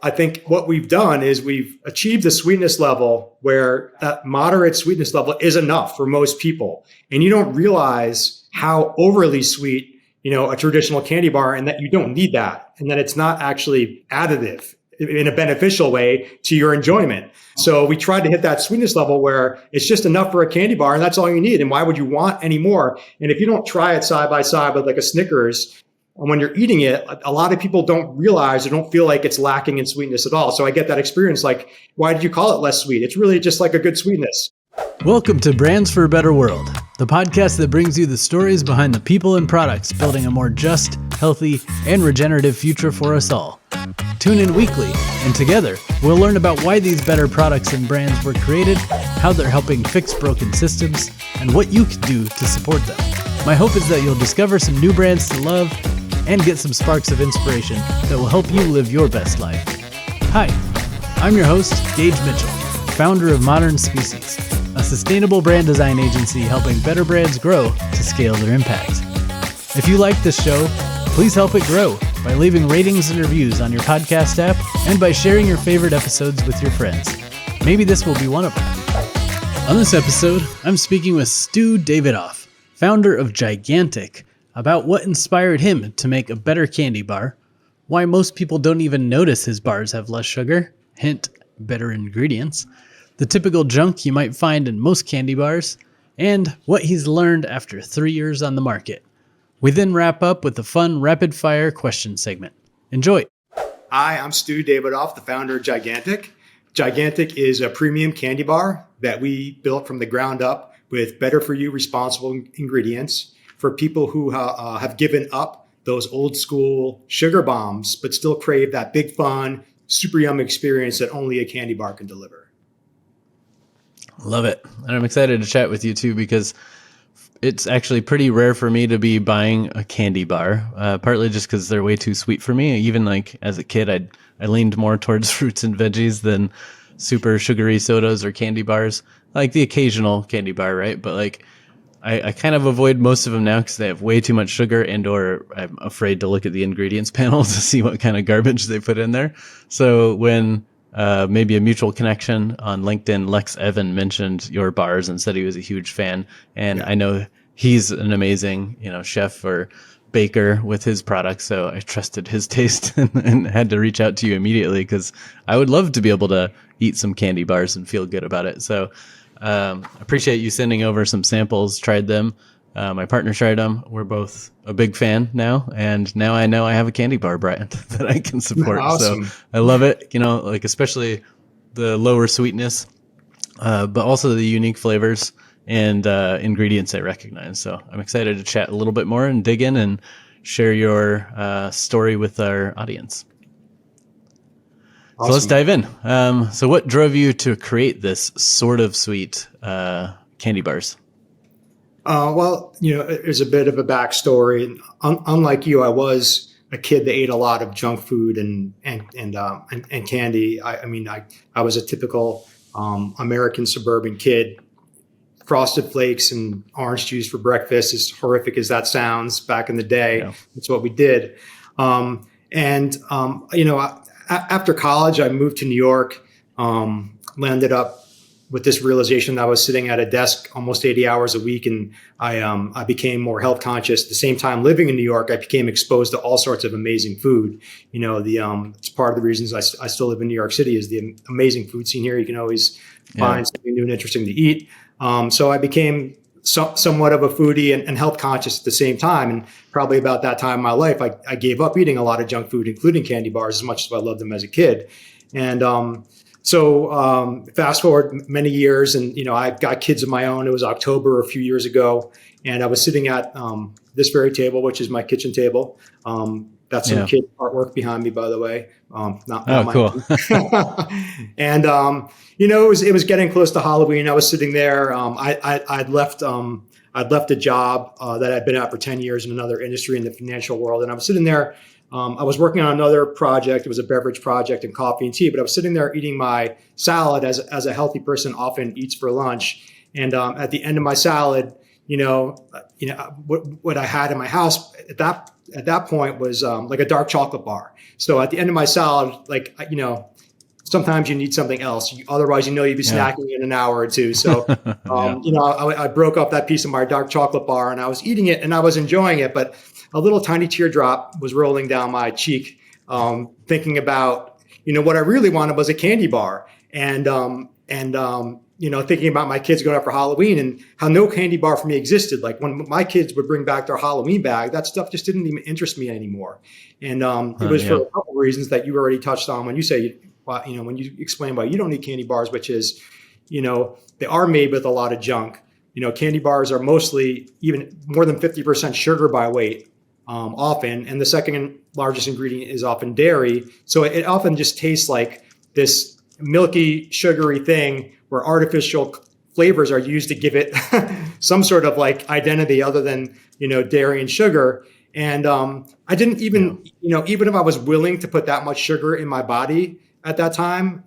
I think what we've done is we've achieved the sweetness level where that moderate sweetness level is enough for most people. And you don't realize how overly sweet, a traditional candy bar, and that you don't need that, and that it's not actually additive in a beneficial way to your enjoyment. So we tried to hit that sweetness level where it's just enough for a candy bar and that's all you need. And why would you want any more? And if you don't try it side by side with like a Snickers, and when you're eating it, a lot of people don't realize or don't feel like it's lacking in sweetness at all. So I get that experience like, why did you call it less sweet? It's really just like a good sweetness. Welcome to Brands for a Better World, the podcast that brings you the stories behind the people and products building a more just, healthy, and regenerative future for us all. Tune in weekly, and together, we'll learn about why these better products and brands were created, how they're helping fix broken systems, and what you can do to support them. My hope is that you'll discover some new brands to love and get some sparks of inspiration that will help you live your best life. Hi, I'm your host, Gage Mitchell, founder of Modern Species, a sustainable brand design agency helping better brands grow to scale their impact. If you like this show, please help it grow by leaving ratings and reviews on your podcast app and by sharing your favorite episodes with your friends. Maybe this will be one of them. On this episode, I'm speaking with Stu Davidoff, founder of Gigantic, about what inspired him to make a better candy bar, why most people don't even notice his bars have less sugar, hint, better ingredients, the typical junk you might find in most candy bars, and what he's learned after 3 years on the market. We then wrap up with a fun rapid-fire question segment. Enjoy. Hi, I'm Stu Davidoff, the founder of Gigantic. Gigantic is a premium candy bar that we built from the ground up with better-for-you responsible ingredients for people who have given up those old-school sugar bombs but still crave that big, fun, super yummy experience that only a candy bar can deliver. Love it. And I'm excited to chat with you too, because it's actually pretty rare for me to be buying a candy bar, partly just because they're way too sweet for me. Even like as a kid, I leaned more towards fruits and veggies than super sugary sodas or candy bars, like the occasional candy bar, right? But like I kind of avoid most of them now because they have way too much sugar, and or I'm afraid to look at the ingredients panel to see what kind of garbage they put in there. So when maybe a mutual connection on LinkedIn, Lex Evan, mentioned your bars and said he was a huge fan. And yeah. I know he's an amazing, chef or baker with his products. So I trusted his taste and had to reach out to you immediately because I would love to be able to eat some candy bars and feel good about it. So appreciate you sending over some samples, tried them. My partner tried them. We're both a big fan now. And now I know I have a candy bar brand that I can support. Awesome. So I love it, like especially the lower sweetness, but also the unique flavors and ingredients I recognize. So I'm excited to chat a little bit more and dig in and share your story with our audience. Awesome. So let's dive in. So what drove you to create this sort of sweet candy bars? Well, there's a bit of a backstory. Unlike you, I was a kid that ate a lot of junk food and candy. I was a typical American suburban kid. Frosted Flakes and orange juice for breakfast, as horrific as that sounds. Back in the day, yeah. That's what we did. After college, I moved to New York. Landed up with this realization that I was sitting at a desk almost 80 hours a week, and I became more health conscious. At the same time, living in New York, I became exposed to all sorts of amazing food. It's part of the reasons I still live in New York City is the amazing food scene here. You can always find something new and interesting to eat. So I became somewhat of a foodie and health conscious at the same time. And probably about that time in my life, I gave up eating a lot of junk food, including candy bars, as much as I loved them as a kid. And So fast forward many years, and I've got kids of my own. It was October a few years ago, and I was sitting at this very table, which is my kitchen table. That's some kid artwork behind me, by the way. Not cool. And it was getting close to Halloween. I was sitting there. I'd left a job that I'd been at for 10 years in another industry in the financial world, and I was sitting there. I was working on another project. It was a beverage project in coffee and tea, but I was sitting there eating my salad as a healthy person often eats for lunch. And at the end of my salad, what I had in my house at at that point was like a dark chocolate bar. So at the end of my salad, like, sometimes you need something else. Otherwise, you'd be snacking in an hour or two. So, I broke up that piece of my dark chocolate bar and I was eating it and I was enjoying it, but a little tiny teardrop was rolling down my cheek, thinking about, what I really wanted was a candy bar. And thinking about my kids going out for Halloween and how no candy bar for me existed. Like when my kids would bring back their Halloween bag, that stuff just didn't even interest me anymore. And it was for a couple of reasons that you already touched on when you say, when you explain why you don't need candy bars, which is, they are made with a lot of junk. Candy bars are mostly even more than 50% sugar by weight, often. And the second largest ingredient is often dairy. So it often just tastes like this milky, sugary thing where artificial flavors are used to give it some sort of like identity other than, dairy and sugar. And I didn't even, even if I was willing to put that much sugar in my body at that time,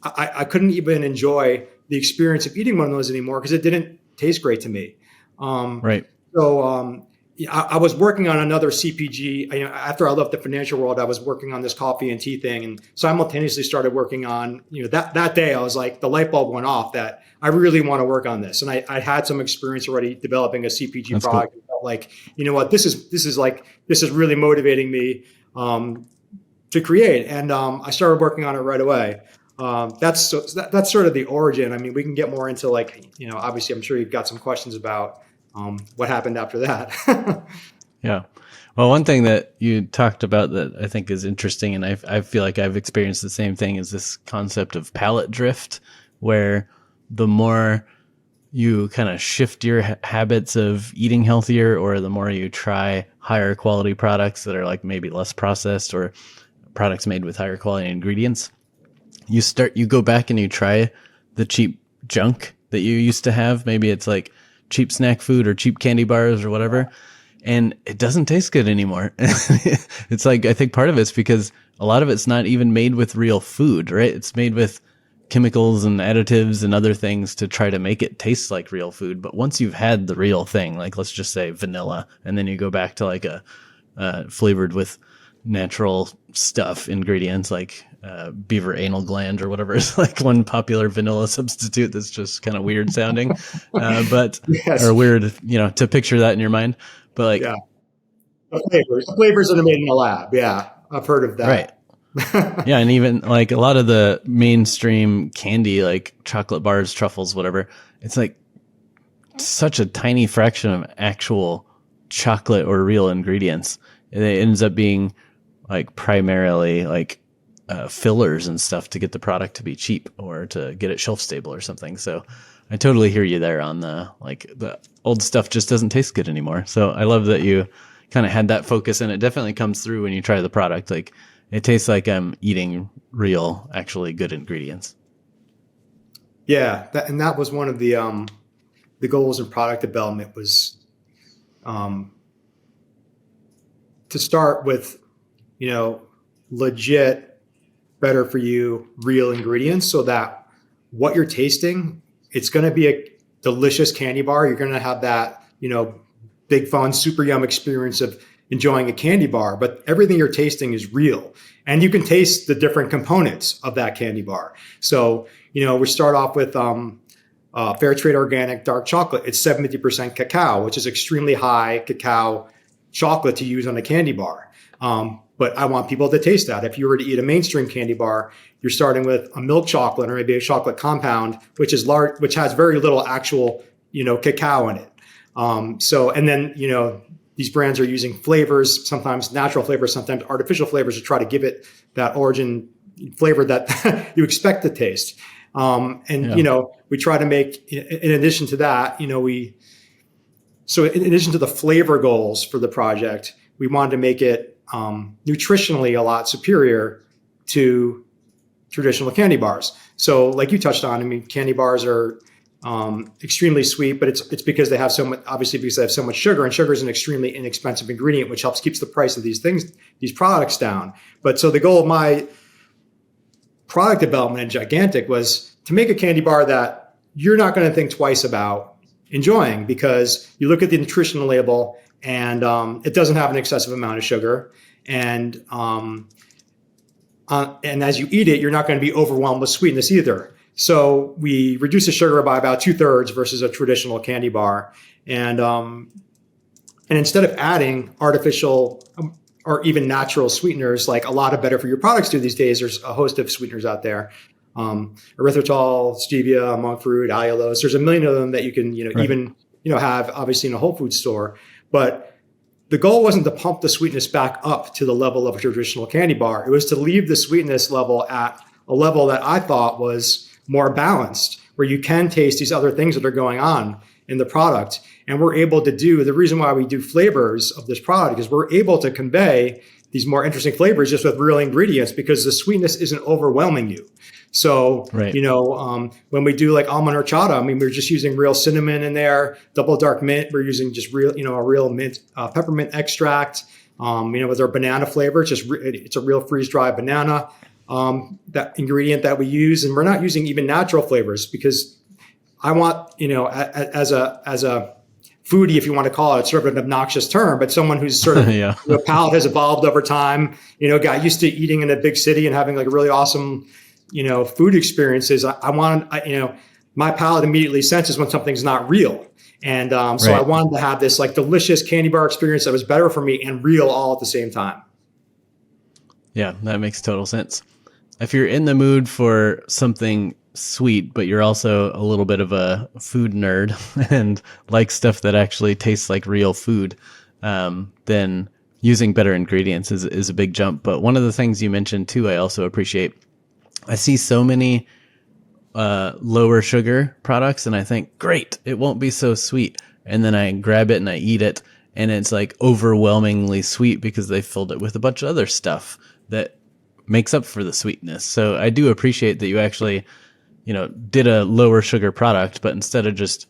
I couldn't even enjoy the experience of eating one of those anymore because it didn't taste great to me. Right. So I was working on another CPG. After I left the financial world, I was working on this coffee and tea thing, and simultaneously started working on. That day, I was like, the light bulb went off that I really want to work on this, and I had some experience already developing a CPG That's product. Cool. Felt like, what, this is really motivating me to create, and I started working on it right away. That's sort of the origin. I mean, we can get more into obviously, I'm sure you've got some questions about what happened after that. Yeah. Well, one thing that you talked about that I think is interesting, and I feel like I've experienced the same thing, is this concept of palate drift, where the more you kind of shift your habits of eating healthier, or the more you try higher quality products that are like maybe less processed or products made with higher quality ingredients, you go back and you try the cheap junk that you used to have. Maybe it's like cheap snack food or cheap candy bars or whatever. And it doesn't taste good anymore. It's like, I think part of it's because a lot of it's not even made with real food, right? It's made with chemicals and additives and other things to try to make it taste like real food. But once you've had the real thing, like let's just say vanilla, and then you go back to like a flavored with natural stuff, ingredients like beaver anal gland or whatever is like one popular vanilla substitute that's just kind of weird sounding, but yes. Or weird, to picture that in your mind. But like, yeah, the flavors that are made in the lab. Yeah, I've heard of that. Right. Yeah, and even like a lot of the mainstream candy, like chocolate bars, truffles, whatever, it's like such a tiny fraction of actual chocolate or real ingredients. And it ends up being like primarily like fillers and stuff to get the product to be cheap or to get it shelf stable or something. So I totally hear you there on the old stuff just doesn't taste good anymore. So I love that you kind of had that focus, and it definitely comes through when you try the product. Like it tastes like I'm eating real, actually good ingredients. Yeah. That was one of the goals in product development was, to start with, legit, better for you, real ingredients, so that what you're tasting, it's going to be a delicious candy bar. You're going to have that, big fun, super yum experience of enjoying a candy bar, but everything you're tasting is real. And you can taste the different components of that candy bar. So, we start off with fair trade organic dark chocolate. It's 70% cacao, which is extremely high cacao chocolate to use on a candy bar. But I want people to taste that. If you were to eat a mainstream candy bar, you're starting with a milk chocolate or maybe a chocolate compound, which is large, which has very little actual, cacao in it. And then, these brands are using flavors, sometimes natural flavors, sometimes artificial flavors, to try to give it that origin flavor that you expect to taste. We try to make, in addition to that, in addition to the flavor goals for the project, we wanted to make it nutritionally a lot superior to traditional candy bars. So like you touched on, I mean, candy bars are extremely sweet, but it's because they have so much, obviously because they have so much sugar, and sugar is an extremely inexpensive ingredient, which keeps the price of these products down. But so the goal of my product development in Gigantic was to make a candy bar that you're not going to think twice about enjoying, because you look at the nutritional label and it doesn't have an excessive amount of sugar. And as you eat it, you're not going to be overwhelmed with sweetness either. So we reduce the sugar by about 2/3 versus a traditional candy bar. And instead of adding artificial or even natural sweeteners, like a lot of better for your products do these days, there's a host of sweeteners out there. Erythritol, stevia, monk fruit, allulose. There's a million of them that you can, Right. even, have obviously in a Whole Foods store. But the goal wasn't to pump the sweetness back up to the level of a traditional candy bar. It was to leave the sweetness level at a level that I thought was more balanced, where you can taste these other things that are going on in the product. And we're able to do, the reason why we do flavors of this product is we're able to convey these more interesting flavors just with real ingredients, because the sweetness isn't overwhelming you. So, Right. when we do like almond horchata, I mean, we're just using real cinnamon in there, double dark mint. We're using just real, a real mint, peppermint extract. With our banana flavor, it's a real freeze dried banana. That ingredient that we use, and we're not using even natural flavors, because I want, as a foodie, if you want to call it, sort of an obnoxious term, but someone who's sort of, Yeah. palate has evolved over time, got used to eating in a big city and having like really awesome, food experiences. I want, my palate immediately senses when something's not real. And so I Right. wanted to have this like delicious candy bar experience that was better for me and real all at the same time. Yeah, that makes total sense. If you're in the mood for something sweet, but you're also a little bit of a food nerd and like stuff that actually tastes like real food, then using better ingredients is a big jump. But one of the things you mentioned too, I also appreciate. I see so many lower sugar products, and I think, great, it won't be so sweet. And then I grab it and I eat it, and it's like overwhelmingly sweet because they filled it with a bunch of other stuff that makes up for the sweetness. So I do appreciate that you actually, did a lower sugar product, but instead of just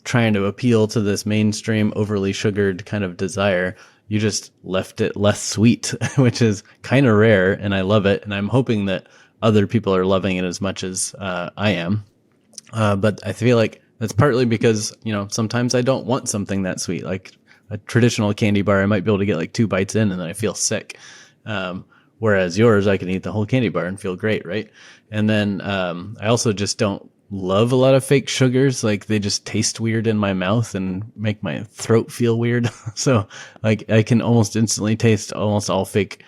trying to appeal to this mainstream overly sugared kind of desire, you just left it less sweet, which is kind of rare, and I love it. And I'm hoping that other people are loving it as much as I am. But I feel like that's partly because, sometimes I don't want something that sweet. Like a traditional candy bar, I might be able to get like 2 bites in and then I feel sick. Whereas yours, I can eat the whole candy bar and feel great, right? And then I also just don't love a lot of fake sugars. Like they just taste weird in my mouth and make my throat feel weird. So like I can almost instantly taste almost all fake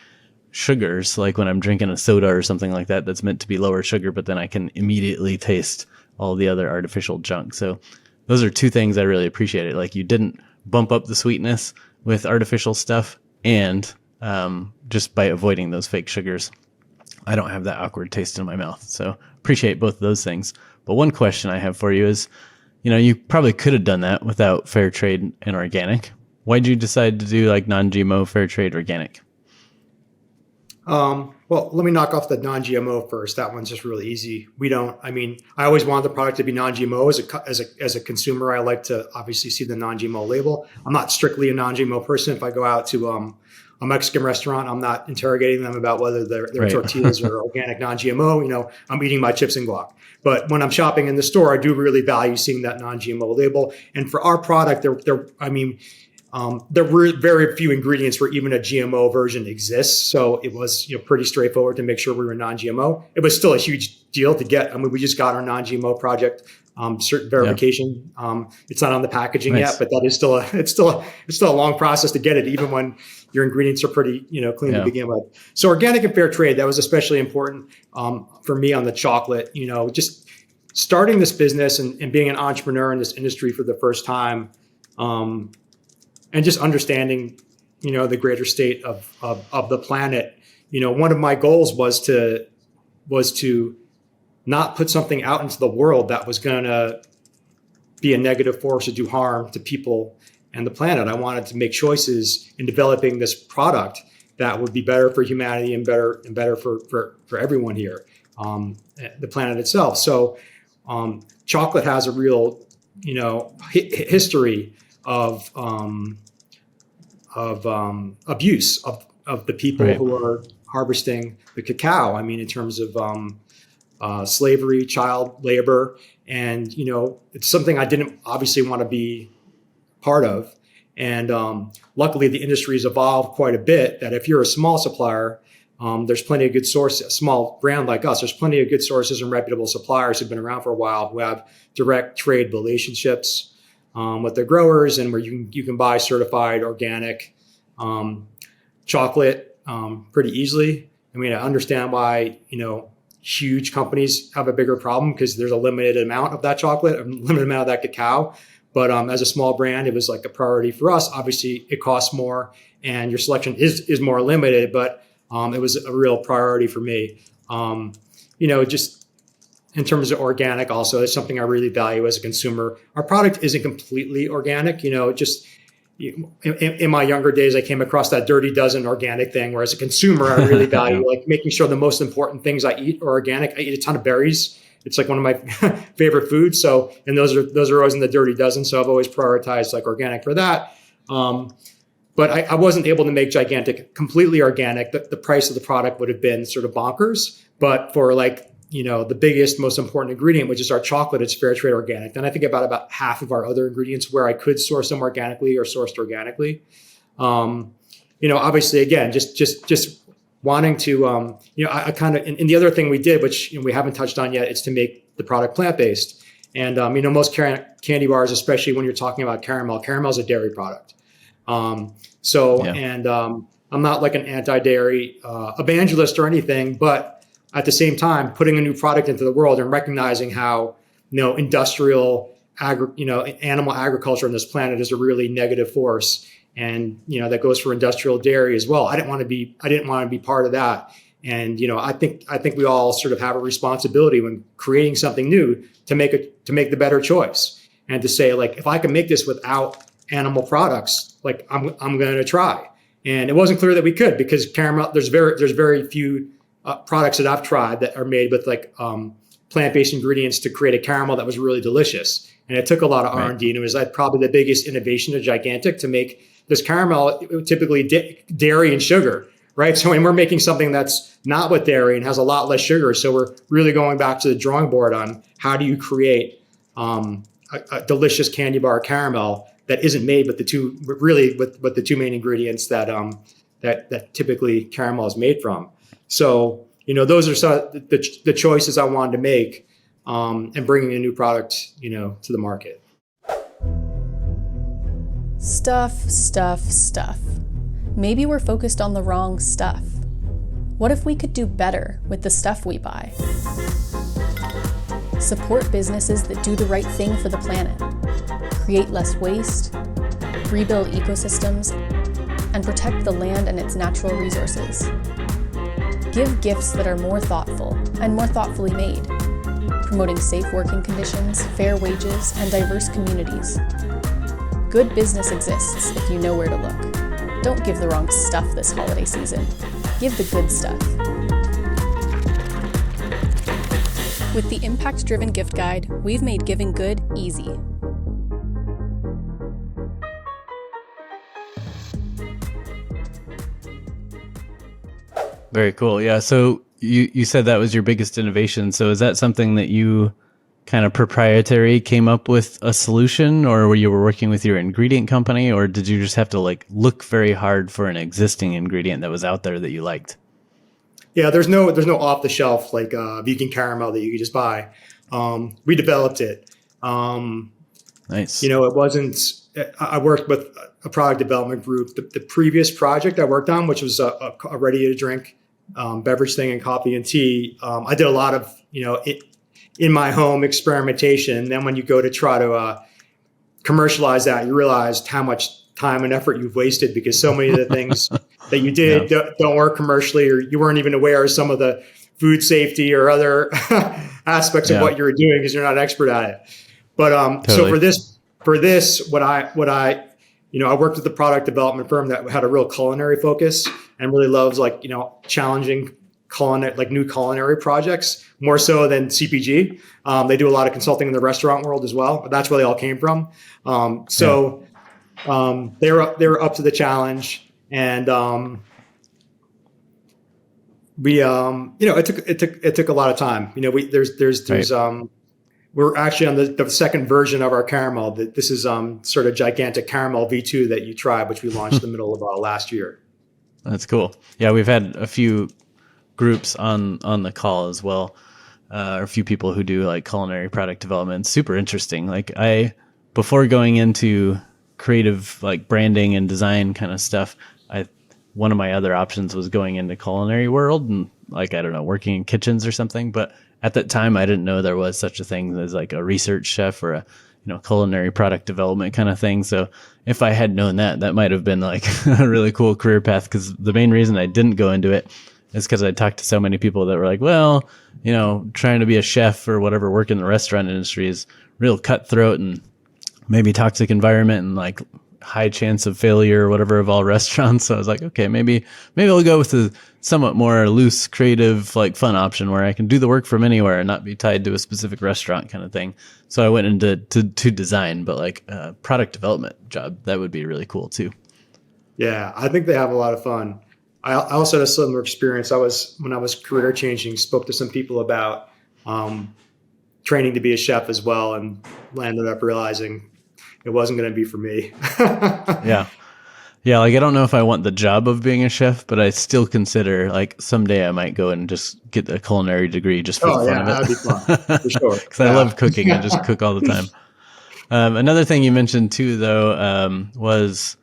sugars, like when I'm drinking a soda or something like that that's meant to be lower sugar, but then I can immediately taste all the other artificial junk. So those are 2 things I really appreciate. Like you didn't bump up the sweetness with artificial stuff, and just by avoiding those fake sugars, I don't have that awkward taste in my mouth. So appreciate both of those things. But one question I have for you is, you probably could have done that without fair trade and organic. Why'd you decide to do like non-GMO, fair trade, organic? Well, let me knock off the non-GMO first. That one's just really easy. I always wanted the product to be non-GMO. As a consumer, I like to obviously see the non-GMO label. I'm not strictly a non-GMO person. If I go out to a Mexican restaurant, I'm not interrogating them about whether their Right. tortillas are organic, non-GMO. I'm eating my chips and guac. But when I'm shopping in the store, I do really value seeing that non-GMO label. And for our product, there were very few ingredients where even a GMO version exists. So it was pretty straightforward to make sure we were non-GMO. It was still a huge deal to get. We just got our non-GMO project certain verification. Yeah. It's not on the packaging yet, but that is still a long process to get it, even when your ingredients are pretty clean to begin with. So organic and fair trade, that was especially important for me on the chocolate. Just starting this business and being an entrepreneur in this industry for the first time. And just understanding, the greater state of the planet. One of my goals was to not put something out into the world that was going to be a negative force or do harm to people and the planet. I wanted to make choices in developing this product that would be better for humanity and better for everyone here, the planet itself. So chocolate has a real, history of abuse of the people Right. who are harvesting the cacao. In terms of slavery, child labor, and it's something I didn't obviously want to be part of. And luckily, the industry has evolved quite a bit. That if you're a small supplier, there's plenty of good sources. A small brand like us, there's plenty of good sources and reputable suppliers who've been around for a while who have direct trade relationships with their growers, and where you can buy certified organic chocolate pretty easily. I mean, I understand why huge companies have a bigger problem because there's a limited amount of that chocolate, a limited amount of that cacao. But as a small brand, it was like a priority for us. Obviously, it costs more, and your selection is more limited. But it was a real priority for me. Just in terms of organic, also, it's something I really value as a consumer. Our product isn't completely organic. In my younger days, I came across that Dirty Dozen organic thing, where as a consumer, I really value like making sure the most important things I eat are organic. I eat a ton of berries. It's like one of my favorite foods. So, and those are always in the Dirty Dozen. So I've always prioritized like organic for that. But I wasn't able to make Gigantic completely organic. The price of the product would have been sort of bonkers. But for the biggest, most important ingredient, which is our chocolate, it's fair trade organic. Then I think about half of our other ingredients where I could source them organically or sourced organically. Obviously, again, just wanting to, I kind of, and the other thing we did, which we haven't touched on yet, is to make the product plant-based. And, most candy bars, especially when you're talking about caramel is a dairy product. I'm not like an anti-dairy evangelist or anything, but at the same time, putting a new product into the world and recognizing how, industrial, animal agriculture on this planet is a really negative force. And, that goes for industrial dairy as well. I didn't want to be part of that. And, I think we all sort of have a responsibility when creating something new to make the better choice and to say, like, if I can make this without animal products, like I'm going to try. And it wasn't clear that we could, because caramel, there's very few products that I've tried that are made with plant-based ingredients to create a caramel that was really delicious. And it took a lot of R&D, and it was probably the biggest innovation of Gigantic to make this caramel, typically dairy and sugar, right? So when we're making something that's not with dairy and has a lot less sugar, so we're really going back to the drawing board on how do you create a delicious candy bar caramel that isn't made with the two main ingredients that typically caramel is made from. So those are some of the choices I wanted to make, and bringing a new product to the market. Stuff. Maybe we're focused on the wrong stuff. What if we could do better with the stuff we buy? Support businesses that do the right thing for the planet, create less waste, rebuild ecosystems, and protect the land and its natural resources. Give gifts that are more thoughtful and more thoughtfully made, promoting safe working conditions, fair wages, and diverse communities. Good business exists if you know where to look. Don't give the wrong stuff this holiday season. Give the good stuff. With the Impact-Driven Gift Guide, we've made giving good easy. Very cool. Yeah. So you said that was your biggest innovation. So is that something that you kind of proprietary came up with a solution, or were you working with your ingredient company, or did you just have to look very hard for an existing ingredient that was out there that you liked? Yeah, there's no off the shelf vegan caramel that you could just buy. We developed it. Nice. It wasn't. I worked with a product development group. The previous project I worked on, which was a ready to drink beverage thing in coffee and tea, I did a lot of in my home experimentation. And then when you go to try to commercialize that, you realized how much time and effort you've wasted, because so many of the things that you did don't work commercially, or you weren't even aware of some of the food safety or other aspects of what you were doing because you're not an expert at it. But so for this, what I I worked with a product development firm that had a real culinary focus and really loves challenging new culinary projects more so than CPG. They do a lot of consulting in the restaurant world as well. That's where they all came from. They were up to the challenge, and it took a lot of time. we're actually on the second version of our caramel. This is sort of gigantic caramel V2 that you tried, which we launched in the middle of last year. That's cool. Yeah, we've had a few groups on the call as well. A few people who do like culinary product development. Super interesting. Like before going into creative like branding and design kind of stuff, one of my other options was going into culinary world and like, I don't know, working in kitchens or something. But at that time, I didn't know there was such a thing as like a research chef or a, culinary product development kind of thing. So if I had known that might have been like a really cool career path, because the main reason I didn't go into it is because I talked to so many people that were like, well, trying to be a chef or whatever, work in the restaurant industry is real cutthroat and maybe toxic environment and like high chance of failure or whatever of all restaurants. So I was like, okay, maybe I'll go with a somewhat more loose, creative, like fun option where I can do the work from anywhere and not be tied to a specific restaurant kind of thing. So I went into to design, but like a product development job, that would be really cool too. Yeah, I think they have a lot of fun. I also had a similar experience. When I was career changing, spoke to some people about training to be a chef as well, and landed up realizing it wasn't going to be for me. Yeah. Like I don't know if I want the job of being a chef, but I still consider like someday I might go and just get a culinary degree just for the fun of it. That'd be fun for sure. Because I love cooking. I just cook all the time. Another thing you mentioned too, though, was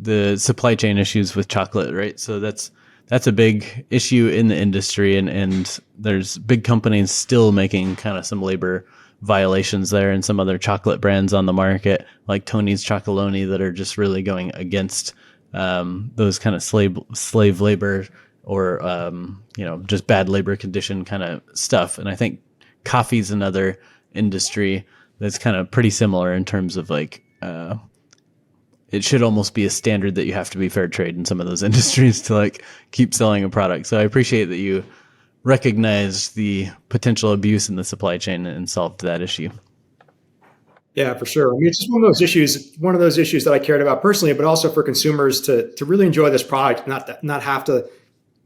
the supply chain issues with chocolate, right? So that's a big issue in the industry, and there's big companies still making kind of some labor violations there, and some other chocolate brands on the market like Tony's Chocolonely that are just really going against those kind of slave labor or just bad labor condition kind of stuff. And I think coffee's another industry that's kind of pretty similar in terms of like it should almost be a standard that you have to be fair trade in some of those industries to like keep selling a product. So I appreciate that you recognize the potential abuse in the supply chain and solved that issue. Yeah, for sure. I mean, it's just one of those issues that I cared about personally, but also for consumers to really enjoy this product, not have to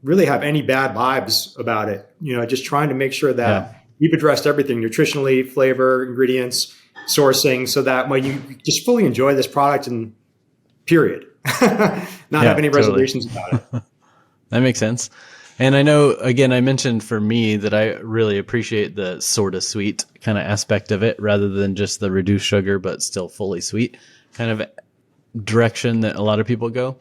really have any bad vibes about it. Just trying to make sure that you've addressed everything nutritionally, flavor, ingredients, sourcing, so that way you just fully enjoy this product and period. Not have any reservations about it. That makes sense. And I know, again, I mentioned for me that I really appreciate the sorta sweet kind of aspect of it rather than just the reduced sugar, but still fully sweet kind of direction that a lot of people go.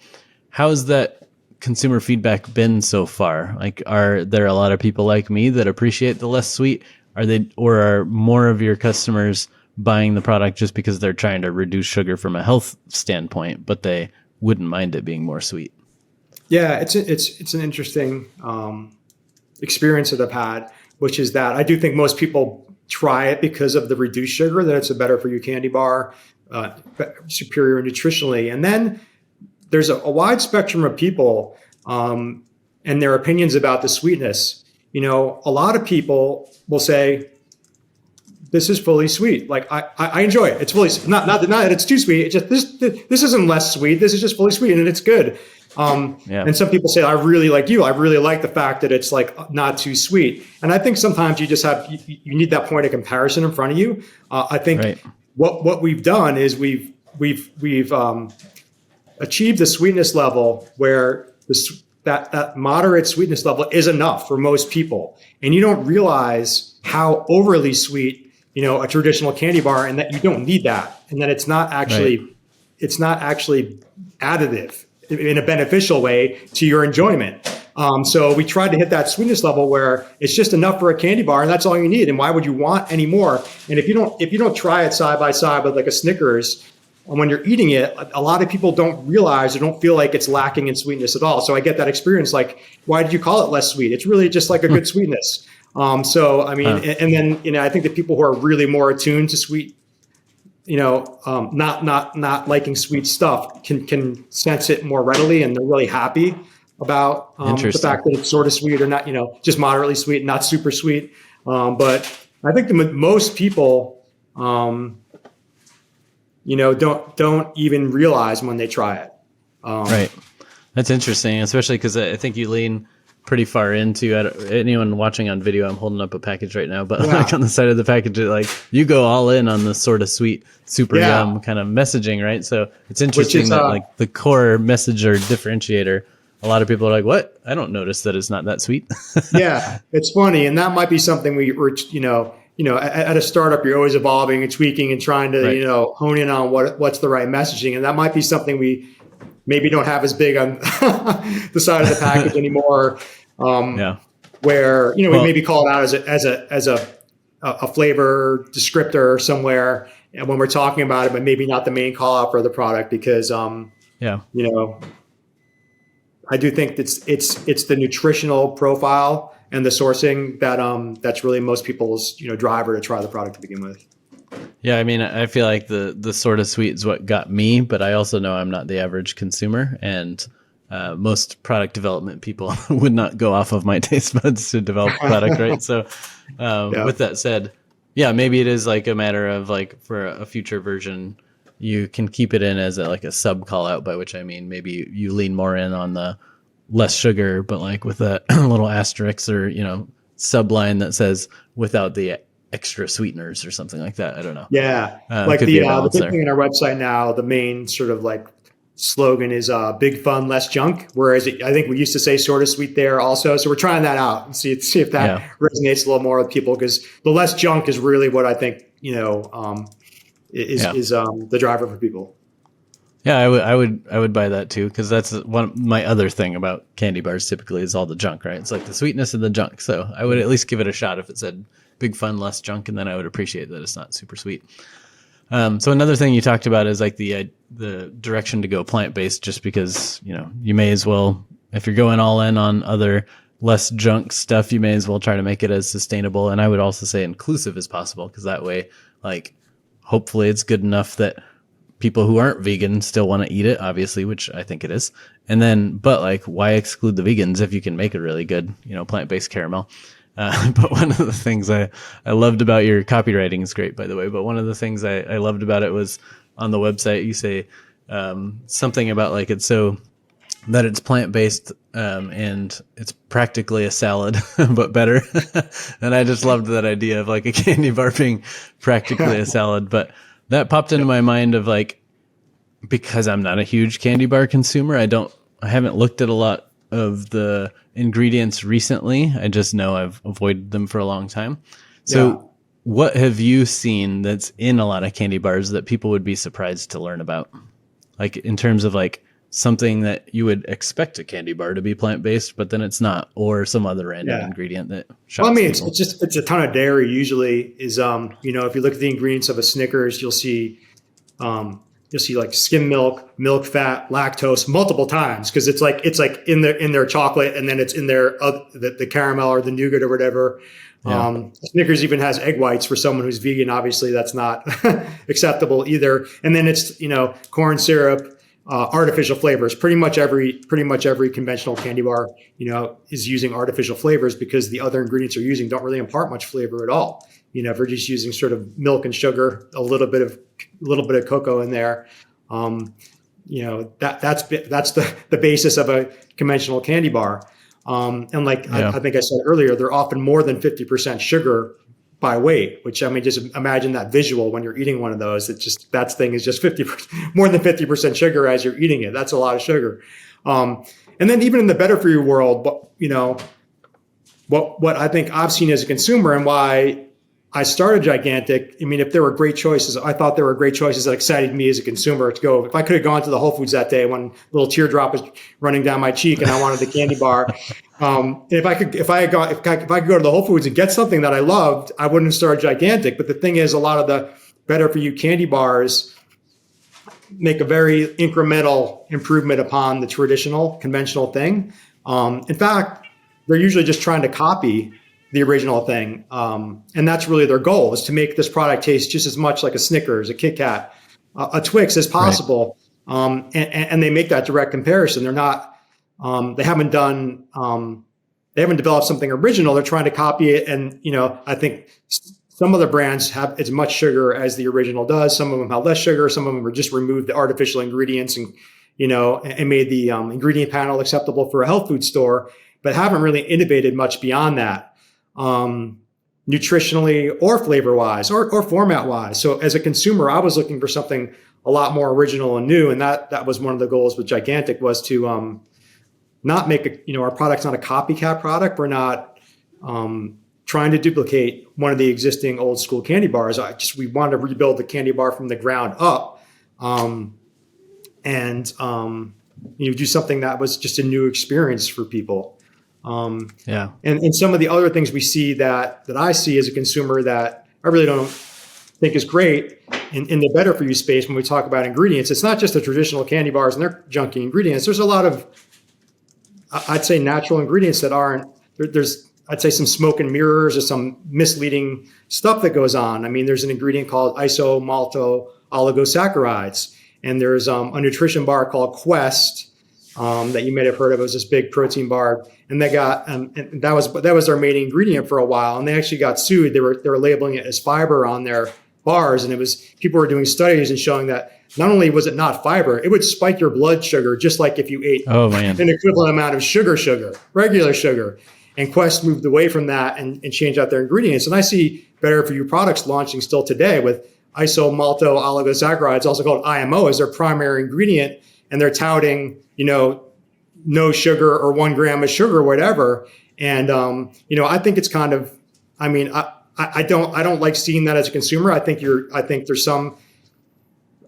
How's that consumer feedback been so far? Like, are there a lot of people like me that appreciate the less sweet? Are more of your customers buying the product just because they're trying to reduce sugar from a health standpoint, but they wouldn't mind it being more sweet? Yeah, it's an interesting experience that I've had, which is that I do think most people try it because of the reduced sugar, that it's a better for you candy bar, superior nutritionally. And then there's a wide spectrum of people and their opinions about the sweetness. A lot of people will say, this is fully sweet. Like I enjoy it. It's fully not that it's too sweet. It's just this isn't less sweet. This is just fully sweet and it's good. And some people say, I really like the fact that it's like not too sweet. And I think sometimes you just you need that point of comparison in front of you. I think what we've done is we've achieved the sweetness level where that moderate sweetness level is enough for most people. And you don't realize how overly sweet, a traditional candy bar, and that you don't need that. And that it's not actually additive in a beneficial way to your enjoyment. So we tried to hit that sweetness level where it's just enough for a candy bar and that's all you need. And why would you want any more? And if you don't try it side by side with like a Snickers, when you're eating it, a lot of people don't realize or don't feel like it's lacking in sweetness at all. So I get that experience. Like, why did you call it less sweet? It's really just like a good sweetness. So, I mean, and then, I think that people who are really more attuned to sweet, not liking sweet stuff can sense it more readily, and they're really happy about the fact that it's sort of sweet or not, just moderately sweet, not super sweet. But I think most people, don't even realize when they try it. Right. That's interesting, especially because I think you lean pretty far into. Anyone watching on video, I'm holding up a package right now, but like on the side of the package, like you go all in on the sort of sweet, super yum kind of messaging, right? So it's interesting that like the core message or differentiator, a lot of people are like, what? I don't notice that it's not that sweet. Yeah, it's funny. And that might be something we're, at a startup, you're always evolving and tweaking and trying to, hone in on what's the right messaging. And that might be something we maybe don't have as big on the side of the package anymore. Where, we maybe call it out as a flavor descriptor somewhere when we're talking about it, but maybe not the main call out for the product because, I do think it's the nutritional profile and the sourcing that that's really most people's driver to try the product to begin with. Yeah, I mean, I feel like the sort of sweet is what got me, but I also know I'm not the average consumer, and most product development people would not go off of my taste buds to develop a product, right? So, with that said, yeah, maybe it is like a matter of like for a future version, you can keep it in as a sub call out, by which I mean maybe you lean more in on the less sugar, but like with a little asterisk or subline that says without the extra sweeteners or something like that. I don't know. Yeah, like the big thing on our website now, the main sort of like slogan is "Big Fun, Less Junk." Whereas I think we used to say "Sorta Sweet" there also. So we're trying that out and see if that resonates a little more with people, because the less junk is really what I think is the driver for people. Yeah, I would buy that too, because that's my other thing about candy bars typically is all the junk, right? It's like the sweetness and the junk. So I would at least give it a shot if it said "Big Fun, Less Junk," and then I would appreciate that it's not super sweet. So another thing you talked about is like the direction to go plant-based, just because you may as well, if you're going all in on other less junk stuff, you may as well try to make it as sustainable, and I would also say inclusive as possible, because that way, like, hopefully it's good enough that people who aren't vegan still want to eat it, obviously, which I think it is. And then, but like, why exclude the vegans if you can make a really good, plant-based caramel? But one of the things I loved about your copywriting is great, by the way. But one of the things I loved about it was on the website, you say something about like it's so that it's plant-based and it's practically a salad, but better. And I just loved that idea of like a candy bar being practically a salad. But that popped into my mind of like, because I'm not a huge candy bar consumer, I haven't looked at a lot of the ingredients recently. I just know I've avoided them for a long time. So what have you seen that's in a lot of candy bars that people would be surprised to learn about? Like in terms of like something that you would expect a candy bar to be plant-based, but then it's not, or some other random ingredient that shocks people. It's a ton of dairy usually is, if you look at the ingredients of a Snickers, you'll see like skim milk, milk fat, lactose multiple times, because it's like in their chocolate, and then it's in their the caramel or the nougat or whatever. Snickers even has egg whites for someone who's vegan. Obviously, that's not acceptable either. And then it's corn syrup, artificial flavors. Pretty much every conventional candy bar is using artificial flavors, because the other ingredients they're using don't really impart much flavor at all. If we're just using sort of milk and sugar, a little bit of cocoa in there, that's the basis of a conventional candy bar. And like I think I said earlier, they're often more than 50% sugar by weight. Which, I mean, just imagine that visual when you're eating one of those. That thing is just 50%, more than 50% sugar as you're eating it. That's a lot of sugar. And then even in the better for you world, what I think I've seen as a consumer and why I started Gigantic. I mean, if there were great choices, I thought there were great choices that excited me as a consumer to go. If I could have gone to the Whole Foods that day when a little teardrop was running down my cheek and I wanted the candy bar, if I could go to the Whole Foods and get something that I loved, I wouldn't have started Gigantic. But the thing is, a lot of the better for you candy bars make a very incremental improvement upon the traditional conventional thing. In fact, they're usually just trying to copy the original thing. And that's really their goal, is to make this product taste just as much like a Snickers, a Kit Kat, a Twix as possible. Right. And they make that direct comparison. They're not, they haven't developed something original. They're trying to copy it. And, I think some of the brands have as much sugar as the original does. Some of them have less sugar. Some of them are just removed the artificial ingredients and made the ingredient panel acceptable for a health food store. but haven't really innovated much beyond that, nutritionally or flavor wise or format wise. So as a consumer, I was looking for something a lot more original and new. And that was one of the goals with Gigantic, was to not make our product's not a copycat product. We're not trying to duplicate one of the existing old school candy bars. We wanted to rebuild the candy bar from the ground up, and do something that was just a new experience for people. And some of the other things we see that I see as a consumer that I really don't think is great in the better for you space when we talk about ingredients. It's not just the traditional candy bars and their junky ingredients. There's a lot of, I'd say, natural ingredients that aren't, there's, I'd say, some smoke and mirrors or some misleading stuff that goes on. I mean, there's an ingredient called isomalto oligosaccharides, and there's a nutrition bar called Quest that you may have heard of. It was this big protein bar, and they got and that was their main ingredient for a while, and they actually got sued. They were labeling it as fiber on their bars, and it was, people were doing studies and showing that not only was it not fiber, it would spike your blood sugar just like if you ate an equivalent amount of sugar, regular sugar. And Quest moved away from that and changed out their ingredients. And I see better for you products launching still today with isomalto oligosaccharides, also called IMO, as their primary ingredient. And they're touting, no sugar or 1 gram of sugar, whatever. And, I think it's kind of, I don't like seeing that as a consumer. I think there's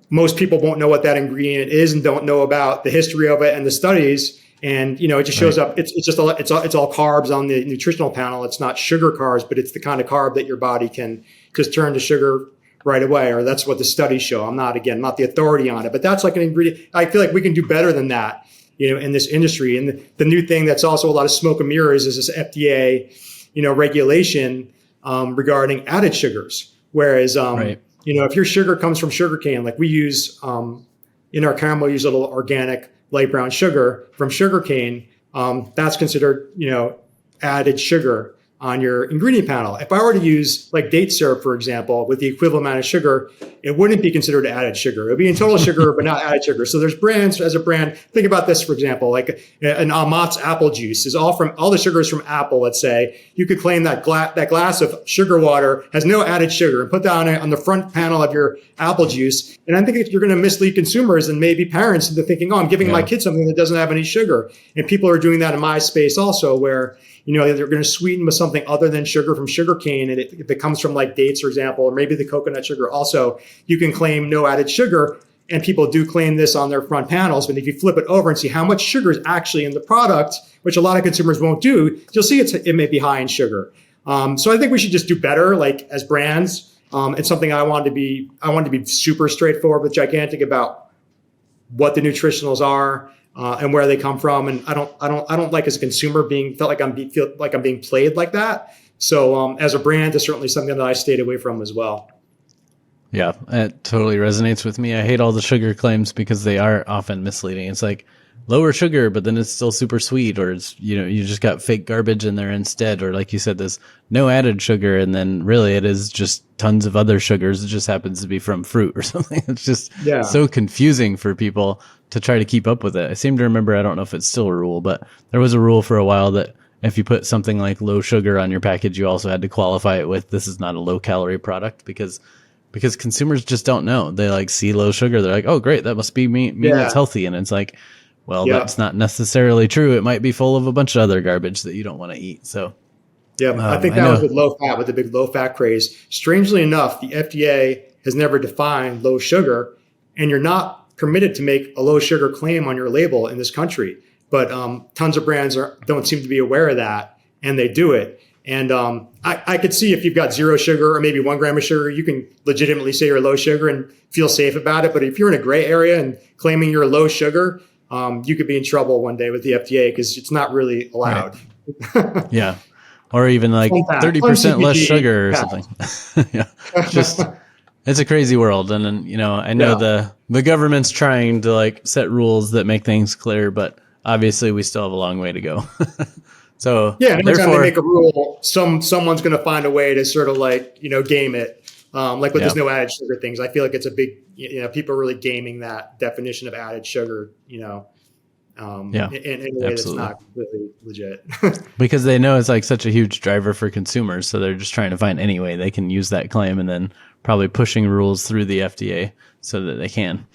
most people won't know what that ingredient is and don't know about the history of it and the studies. And, it just shows up. It's all carbs on the nutritional panel. It's not sugar carbs, but it's the kind of carb that your body can just turn to sugar right away. Or that's what the studies show. I'm not the authority on it, but that's like an ingredient. I feel like we can do better than that, in this industry. And the new thing that's also a lot of smoke and mirrors is this FDA, regulation regarding added sugars. Whereas, if your sugar comes from sugarcane, like we use in our caramel, we use a little organic light brown sugar from sugarcane, that's considered, added sugar on your ingredient panel. If I were to use like date syrup, for example, with the equivalent amount of sugar, it wouldn't be considered added sugar. It would be in total sugar, but not added sugar. So there's brands, as a brand, think about this, for example, like an Amat's apple juice is all the sugar is from apple, let's say. You could claim that glass of sugar water has no added sugar and put that on the front panel of your apple juice. And I think you're going to mislead consumers and maybe parents into thinking, I'm giving my kid something that doesn't have any sugar. And people are doing that in my space also, where they're going to sweeten with something other than sugar from sugarcane. And if it comes from like dates, for example, or maybe the coconut sugar also, you can claim no added sugar. And people do claim this on their front panels. But if you flip it over and see how much sugar is actually in the product, which a lot of consumers won't do, you'll see it may be high in sugar. So I think we should just do better, like as brands. It's something I wanted to be super straightforward with Gigantic about what the nutritionals are. And where they come from, and I don't like as a consumer feel like I'm being played like that. So as a brand, it's certainly something that I stayed away from as well. Yeah, it totally resonates with me. I hate all the sugar claims because they are often misleading. It's like lower sugar, but then it's still super sweet, or it's you just got fake garbage in there instead, or like you said, there's no added sugar, and then really it is just tons of other sugars. It just happens to be from fruit or something. It's just so confusing for people to try to keep up with it. I seem to remember, I don't know if it's still a rule, but there was a rule for a while that if you put something like low sugar on your package, you also had to qualify it with, this is not a low calorie product, because consumers just don't know. They like see low sugar. They're like, oh great, that must be mean it's healthy. And it's like, well, that's not necessarily true. It might be full of a bunch of other garbage that you don't want to eat. So I think that was with low fat, with the big low fat craze. Strangely enough, the FDA has never defined low sugar, and you're not permitted to make a low sugar claim on your label in this country. But tons of brands don't seem to be aware of that, and they do it. And I could see if you've got 0 sugar or maybe 1 gram of sugar, you can legitimately say you're low sugar and feel safe about it. But if you're in a gray area and claiming you're low sugar, you could be in trouble one day with the FDA because it's not really allowed. Right. Yeah. Or even like 30% less sugar or something. Yeah. It's a crazy world. And then, I know the government's trying to like set rules that make things clear, but obviously we still have a long way to go. So every time they make a rule, someone's going to find a way to sort of like, game it. Like with this no added sugar things, I feel like it's a big, people are really gaming that definition of added sugar, in a way absolutely. that's not completely legit. Because they know it's like such a huge driver for consumers. So they're just trying to find any way they can use that claim and then probably pushing rules through the FDA so that they can.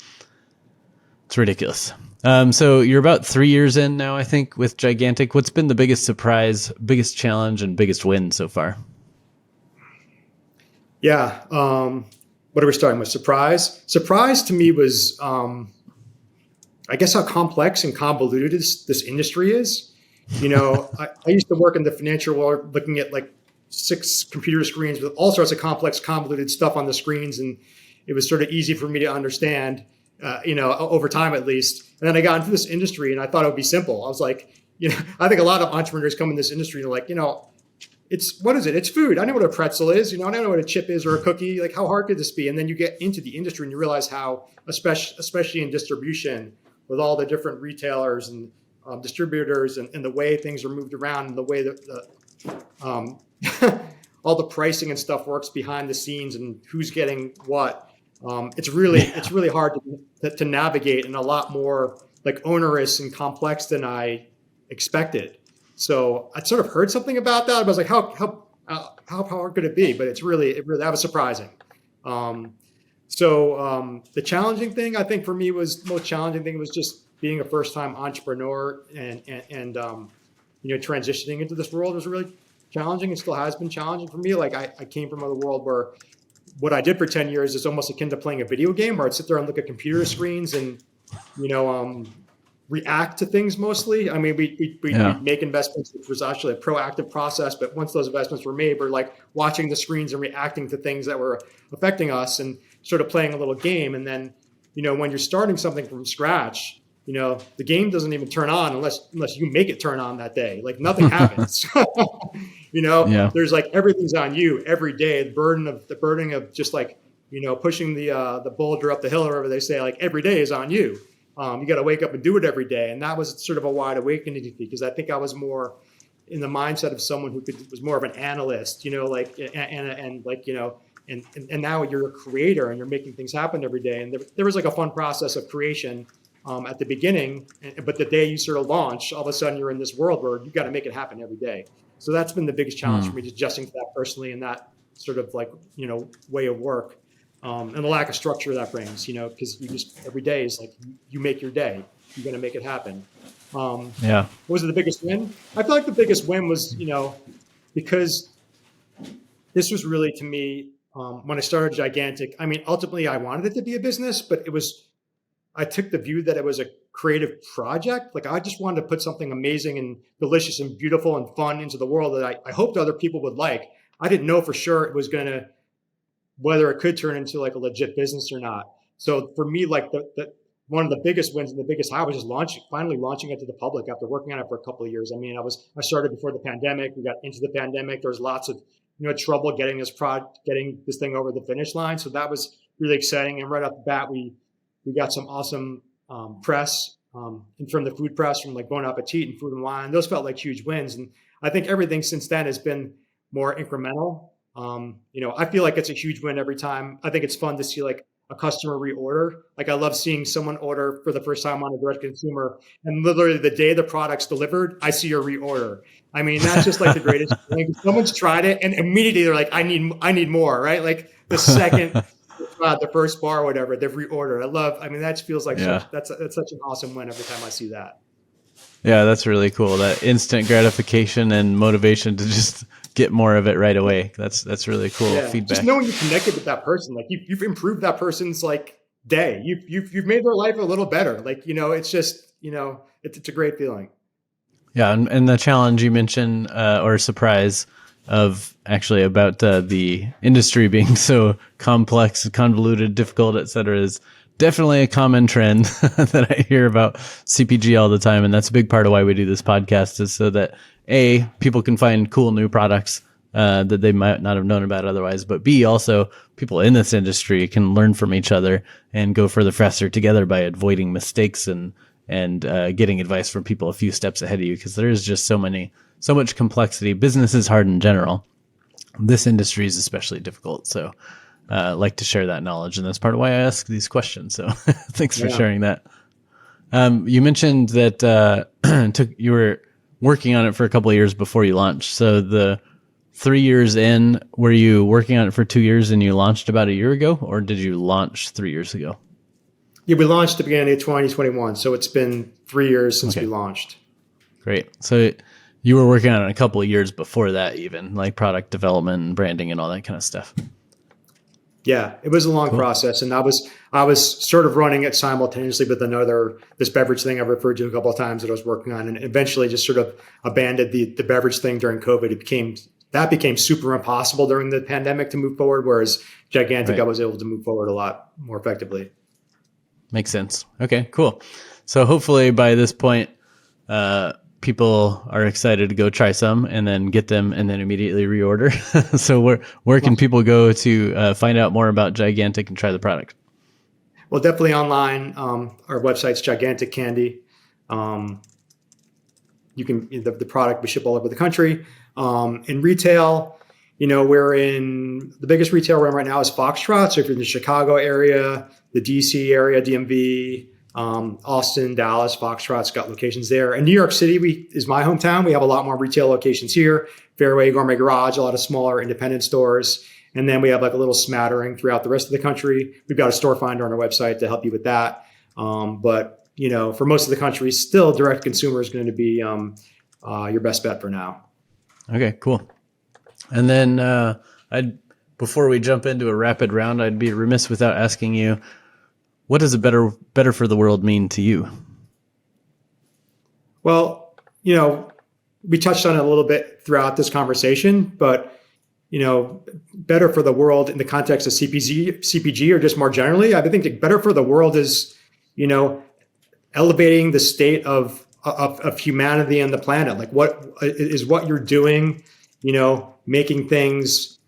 It's ridiculous. So you're about 3 years in now, I think, with Gigantic. What's been the biggest surprise, biggest challenge, and biggest win so far? Yeah. What are we starting with? Surprise. Surprise to me was, I guess, how complex and convoluted this industry is. I used to work in the financial world, looking at like 6 computer screens with all sorts of complex, convoluted stuff on the screens, and it was sort of easy for me to understand, over time at least. And then I got into this industry, and I thought it would be simple. I was like, I think a lot of entrepreneurs come in this industry and they're like, what is it? It's food. I know what a pretzel is. I don't know what a chip is or a cookie. Like, how hard could this be? And then you get into the industry and you realize how, especially in distribution, with all the different retailers and distributors and the way things are moved around and the way that all the pricing and stuff works behind the scenes and who's getting what. It's really hard to navigate and a lot more like onerous and complex than I expected. So I sort of heard something about that. I was like, how hard could it be? But that was surprising. The challenging thing I think for me was just being a first time entrepreneur and transitioning into this world was really challenging and still has been challenging for me. Like I came from a world where what I did for 10 years is almost akin to playing a video game where I'd sit there and look at computer screens and, react to things mostly. I mean, we make investments, which was actually a proactive process. But once those investments were made, we're like watching the screens and reacting to things that were affecting us and sort of playing a little game. And then, when you're starting something from scratch, the game doesn't even turn on unless you make it turn on that day. Like nothing happens. There's like everything's on you every day. The burden of just like, pushing the boulder up the hill or whatever they say, like every day is on you. You got to wake up and do it every day. And that was sort of a wide awakening because I think I was more in the mindset of someone who was more of an analyst, and now you're a creator and you're making things happen every day. And there was like a fun process of creation at the beginning, but the day you sort of launch, all of a sudden you're in this world where you got to make it happen every day. So that's been the biggest challenge for me, just adjusting to that personally and that sort of like, way of work. And the lack of structure that brings, because you just every day is like you make your day. You're going to make it happen. What was it the biggest win? I feel like the biggest win was, because this was really to me when I started Gigantic. I mean, ultimately I wanted it to be a business, but I took the view that it was a creative project. Like I just wanted to put something amazing and delicious and beautiful and fun into the world that I hoped other people would like. I didn't know for sure it was going to, whether it could turn into like a legit business or not. So for me, like the one of the biggest wins and the biggest high was just finally launching it to the public after working on it for a couple of years. I mean, I started before the pandemic. We got into the pandemic. There was lots of trouble getting this thing over the finish line. So that was really exciting. And right off the bat, we got some awesome press and from the food press, from like Bon Appetit and Food and Wine. Those felt like huge wins. And I think everything since then has been more incremental. I feel like it's a huge win every time. I think it's fun to see like a customer reorder. Like I love seeing someone order for the first time on a direct consumer, and literally the day the product's delivered, I see a reorder. I mean, that's just like the greatest thing. Someone's tried it and immediately they're like, I need more, right? Like the second the first bar or whatever, they've reordered. That feels like that's such an awesome win every time I see that. Yeah, that's really cool. That instant gratification and motivation to just get more of it right away. That's really cool feedback. Just knowing you connected with that person, like you've improved that person's like day. You've made their life a little better. Like, it's just, it's a great feeling. Yeah. And the challenge you mentioned, or surprise of actually about the industry being so complex, convoluted, difficult, et cetera, is definitely a common trend that I hear about CPG all the time. And that's a big part of why we do this podcast, is so that A, people can find cool new products that they might not have known about otherwise, but B, also people in this industry can learn from each other and go further faster together by avoiding mistakes and getting advice from people a few steps ahead of you, because there is just so much complexity. Business is hard in general. This industry is especially difficult. So like to share that knowledge, and that's part of why I ask these questions. So thanks for sharing that. You mentioned that you were working on it for a couple of years before you launched. So the 3 years in, were you working on it for 2 years and you launched about a year ago, or did you launch 3 years ago? Yeah, we launched at the beginning of 2021, so it's been 3 years since we launched. Great. So you were working on it a couple of years before that, even like product development and branding and all that kind of stuff. Yeah, it was a long process, and I was sort of running it simultaneously with this beverage thing I referred to a couple of times that I was working on, and eventually just sort of abandoned the beverage thing during COVID. That became super impossible during the pandemic to move forward, whereas Gigantic, I was able to move forward a lot more effectively. Makes sense. Okay, cool. So hopefully by this point, people are excited to go try some and then get them and then immediately reorder. So where can people go to find out more about Gigantic and try the product? Well, definitely online. Our website's Gigantic Candy. The product we ship all over the country. In retail, we're in the biggest retail we're in right now is Foxtrot. So if you're in the Chicago area, the DC area, DMV, Austin, Dallas, Foxtrot's got locations there. And New York City is my hometown. We have a lot more retail locations here. Fairway, Gourmet Garage, a lot of smaller independent stores. And then we have like a little smattering throughout the rest of the country. We've got a store finder on our website to help you with that. But for most of the country, still direct consumer is going to be your best bet for now. Okay, cool. And then before we jump into a rapid round, I'd be remiss without asking you, what does a better for the world mean to you? Well, we touched on it a little bit throughout this conversation, but better for the world in the context of CPG or just more generally, I think better for the world is, elevating the state of humanity and the planet. Like what you're doing, making things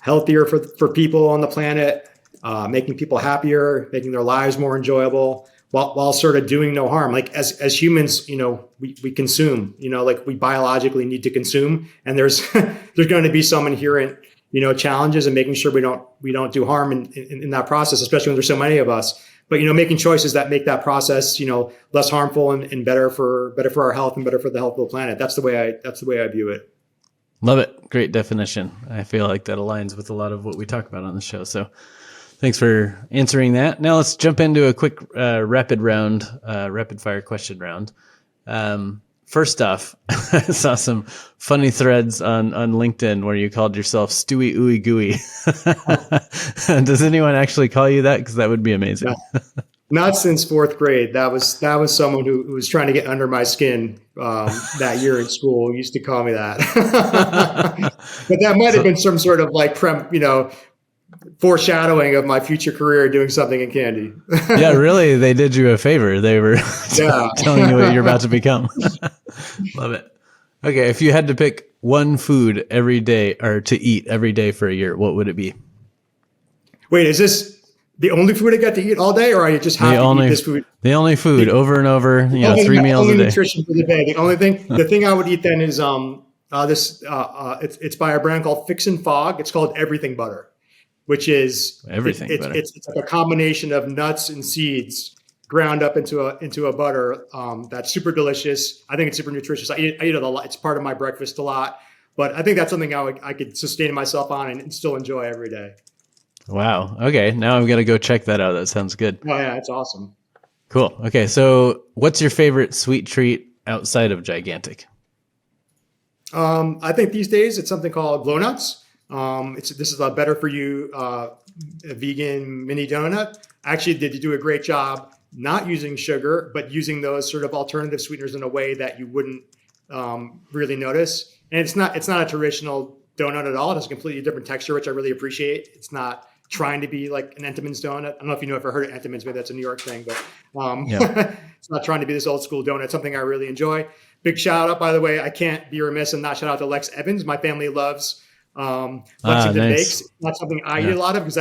healthier for people on the planet, making people happier, making their lives more enjoyable, while sort of doing no harm. Like as humans, we consume, like we biologically need to consume, and there's going to be some inherent, challenges in making sure we don't do harm in that process, especially when there's so many of us. But making choices that make that process, less harmful and better for our health and better for the health of the planet. That's the way I view it. Love it. Great definition. I feel like that aligns with a lot of what we talk about on the show. So thanks for answering that. Now let's jump into a quick rapid fire question round. First off, I saw some funny threads on LinkedIn where you called yourself Stewie Ooey Gooey. Does anyone actually call you that? Because that would be amazing. Not since fourth grade. That was someone who was trying to get under my skin that year in school. Who used to call me that. But that might have been some sort of like foreshadowing of my future career doing something in candy. Yeah, really, they did you a favor. They were telling you what you're about to become. Love it. Okay, if you had to pick one food every day or to eat every day for a year, what would it be? Wait, is this the only food I got to eat all day, or are you just happy to eat this food? The only food over and over, 3 meals a day. Nutrition for the day. The thing I would eat then is it's by a brand called Fix and Fog. It's called Everything Butter, which is everything. It's like a combination of nuts and seeds ground up into a butter that's super delicious. I think it's super nutritious. I eat it a lot. It's part of my breakfast a lot, but I think that's something I could sustain myself on and still enjoy every day. Wow. Okay. Now I'm going to go check that out. That sounds good. Oh yeah, it's awesome. Cool. Okay. So what's your favorite sweet treat outside of Gigantic? I think these days it's something called Glow Nuts. This is a better for you a vegan mini donut. Actually, did you do a great job not using sugar, but using those sort of alternative sweeteners in a way that you wouldn't really notice. And it's not a traditional donut at all. It has a completely different texture, which I really appreciate. It's not trying to be like an Entenmann's donut. I don't know if you ever heard of Entenmann's, maybe that's a New York thing, but it's not trying to be this old school donut. It's something I really enjoy. Big shout out, by the way. I can't be remiss and not shout out to Lex Evans. My family loves Lexington Bakes. It's not something I eat a lot of because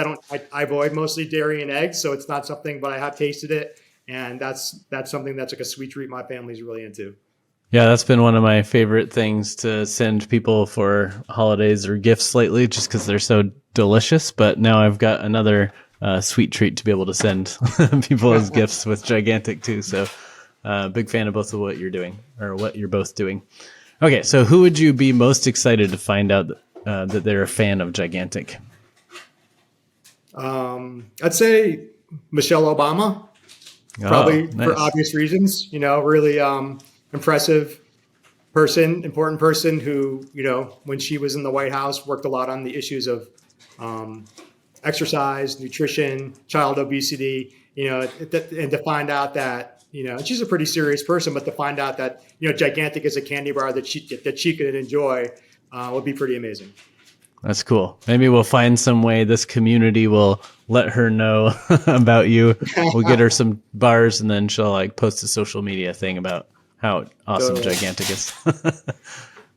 I avoid mostly dairy and eggs, so it's not something, but I have tasted it, and that's something that's like a sweet treat my family's really into. Yeah, that's been one of my favorite things to send people for holidays or gifts lately, just because they're so delicious. But now I've got another sweet treat to be able to send people as gifts with Gigantic too. So big fan of both of what you're doing, or what you're both doing. Okay, so who would you be most excited to find out that they're a fan of Gigantic? I'd say Michelle Obama, probably nice. for obvious reasons. Really impressive person, important person who, when she was in the White House, worked a lot on the issues of exercise, nutrition, child obesity, and to find out that, and she's a pretty serious person, but to find out that, Gigantic is a candy bar that she could enjoy would be pretty amazing. That's cool. Maybe we'll find some way this community will let her know about you. We'll get her some bars, and then she'll like post a social media thing about how awesome Gigantic is.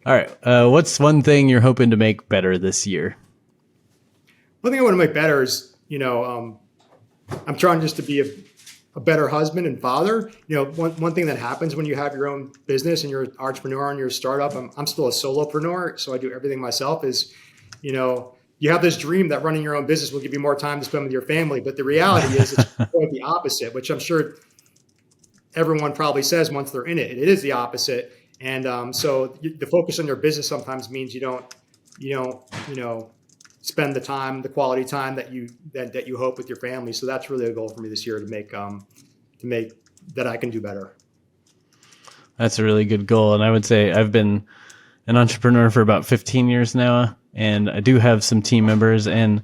All right. What's one thing you're hoping to make better this year? One thing I want to make better is, I'm trying just to be a better husband and father. One thing that happens when you have your own business and you're an entrepreneur and you're a startup, I'm still a solopreneur, so I do everything myself, is, you have this dream that running your own business will give you more time to spend with your family. But the reality is it's quite the opposite, which I'm sure everyone probably says once they're in it. It is the opposite. And so the focus on your business sometimes means you don't spend the quality time that you hope with your family. So that's really a goal for me this year, to make that I can do better. That's a really good goal. And I would say I've been an entrepreneur for about 15 years now, and I do have some team members, and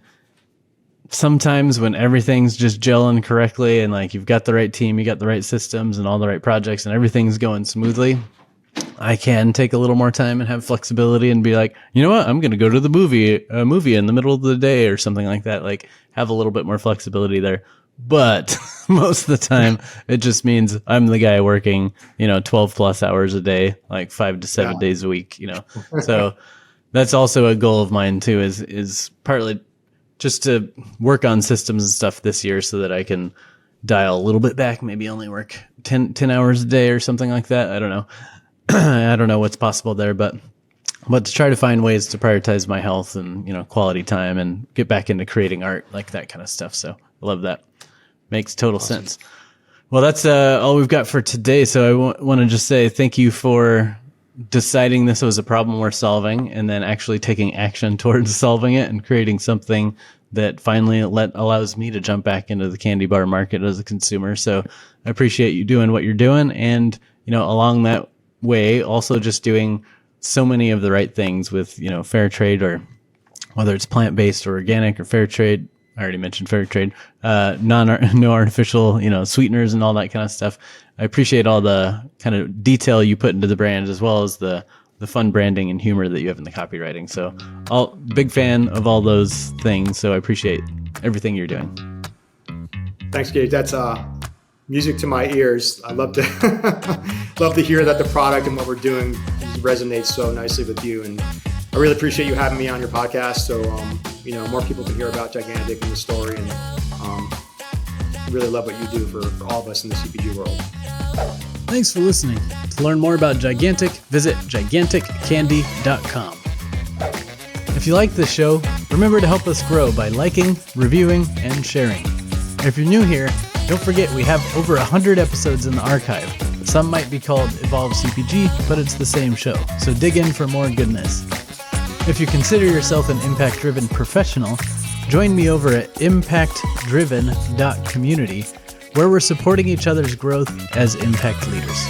sometimes when everything's just gelling correctly and like you've got the right team, you got the right systems and all the right projects and everything's going smoothly, I can take a little more time and have flexibility and be like, you know what, I'm going to go to a movie in the middle of the day or something like that. Like, have a little bit more flexibility there. But most of the time it just means I'm the guy working, 12 plus hours a day, like 5 to 7 days a week, So that's also a goal of mine too, is partly just to work on systems and stuff this year so that I can dial a little bit back, maybe only work 10 hours a day or something like that. I don't know. I don't know what's possible there, but to try to find ways to prioritize my health and, quality time and get back into creating art, like that kind of stuff. So I love that. Makes total sense. Well, that's all we've got for today. So I want to just say thank you for deciding this was a problem we're solving, and then actually taking action towards solving it and creating something that finally allows me to jump back into the candy bar market as a consumer. So I appreciate you doing what you're doing. And, along that way, also just doing so many of the right things with, fair trade, or whether it's plant-based or organic or fair trade. I already mentioned fair trade, no artificial, sweeteners and all that kind of stuff. I appreciate all the kind of detail you put into the brand, as well as the fun branding and humor that you have in the copywriting. So big fan of all those things. So I appreciate everything you're doing. Thanks, Gage. That's music to my ears. I love to hear that the product and what we're doing resonates so nicely with you. And I really appreciate you having me on your podcast. So, more people can hear about Gigantic and the story, and really love what you do for all of us in the CPG world. Thanks for listening. To learn more about Gigantic, visit giganticcandy.com. If you like this show, remember to help us grow by liking, reviewing, and sharing. If you're new here, don't forget we have over 100 episodes in the archive. Some might be called Evolve CPG, but it's the same show, so dig in for more goodness. If you consider yourself an impact-driven professional, join me over at impactdriven.community, where we're supporting each other's growth as impact leaders.